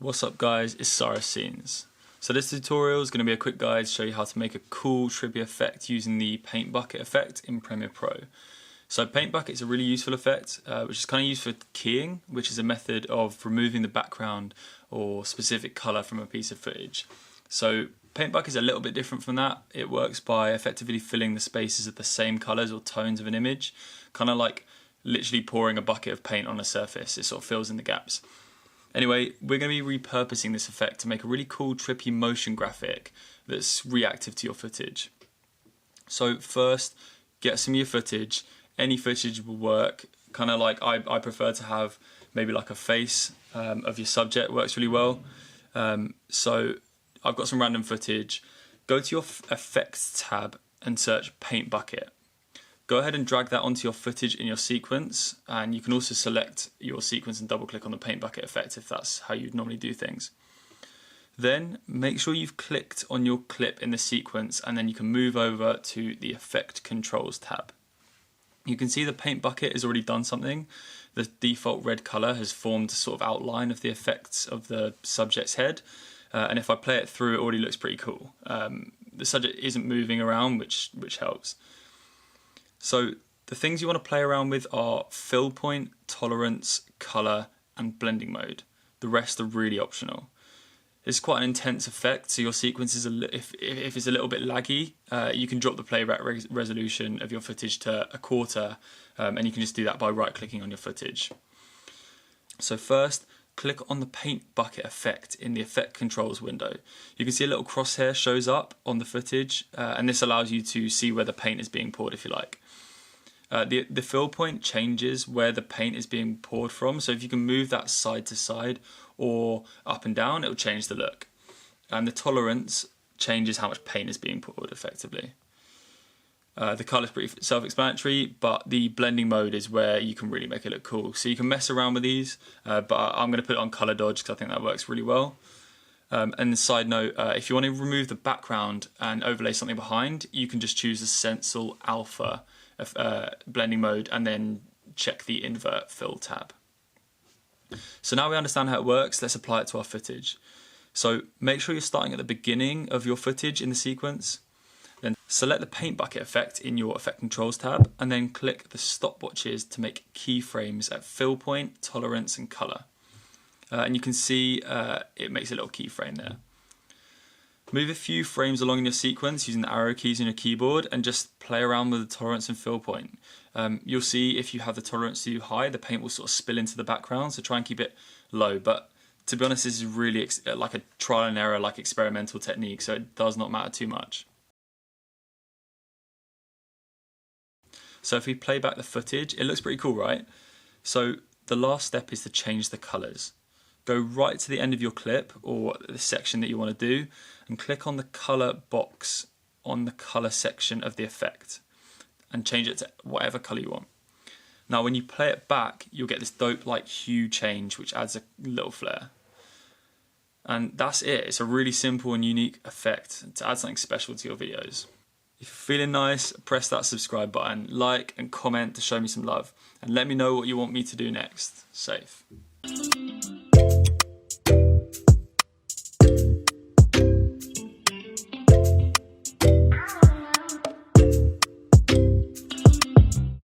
What's up guys, it's Sarah Scenes. So this tutorial is going to be a quick guide to show you how to make a cool trippy effect using the paint bucket effect in Premiere Pro. So paint bucket is a really useful effect which is kind of used for keying, which is a method of removing the background or specific colour from a piece of footage. So paint bucket is a little bit different from that. It works by effectively filling the spaces of the same colours or tones of an image, kind of like literally pouring a bucket of paint on a surface. It sort of fills in the gaps. Anyway, we're going to be repurposing this effect to make a really cool trippy motion graphic that's reactive to your footage. So first, get some of your footage. Any footage will work. Kind of like I prefer to have maybe like a face of your subject, works really well. So I've got some random footage. Go to your effects tab and search paint bucket. Go ahead and drag that onto your footage in your sequence, and you can also select your sequence and double click on the paint bucket effect if that's how you'd normally do things. Then make sure you've clicked on your clip in the sequence, and then you can move over to the effect controls tab. You can see the paint bucket has already done something. The default red color has formed a sort of outline of the effects of the subject's head, and if I play it through, it already looks pretty cool. The subject isn't moving around, which helps. So the things you want to play around with are fill point, tolerance, color, and blending mode. The rest are really optional. It's quite an intense effect, so your sequence is if it's a little bit laggy, you can drop the playback resolution of your footage to a quarter, and you can just do that by right-clicking on your footage. So first, click on the paint bucket effect in the effect controls window. You can see a little crosshair shows up on the footage, and this allows you to see where the paint is being poured if you like. The fill point changes where the paint is being poured from, so if you can move that side to side or up and down, it will change the look. And the tolerance changes how much paint is being poured effectively. The colour is pretty self-explanatory, but the blending mode is where you can really make it look cool. So you can mess around with these, but I'm going to put it on colour dodge because I think that works really well. And the side note, if you want to remove the background and overlay something behind, you can just choose the Stencil Alpha blending mode and then check the invert fill tab. So now we understand how it works, let's apply it to our footage. So make sure you're starting at the beginning of your footage in the sequence. Then select the paint bucket effect in your effect controls tab, and then click the stopwatches to make keyframes at fill point, tolerance, and color. And you can see it makes a little keyframe there. Move a few frames along in your sequence using the arrow keys on your keyboard and just play around with the tolerance and fill point. You'll see if you have the tolerance too high, the paint will sort of spill into the background, so try and keep it low. But to be honest, this is really like a trial and error, like experimental technique, so it does not matter too much. So if we play back the footage, it looks pretty cool, right? So the last step is to change the colors. Go right to the end of your clip or the section that you want to do and click on the color box on the color section of the effect and change it to whatever color you want. Now when you play it back, you'll get this dope like hue change which adds a little flair. And that's it. It's a really simple and unique effect to add something special to your videos. If you're feeling nice, press that subscribe button, like and comment to show me some love, and let me know what you want me to do next. Safe.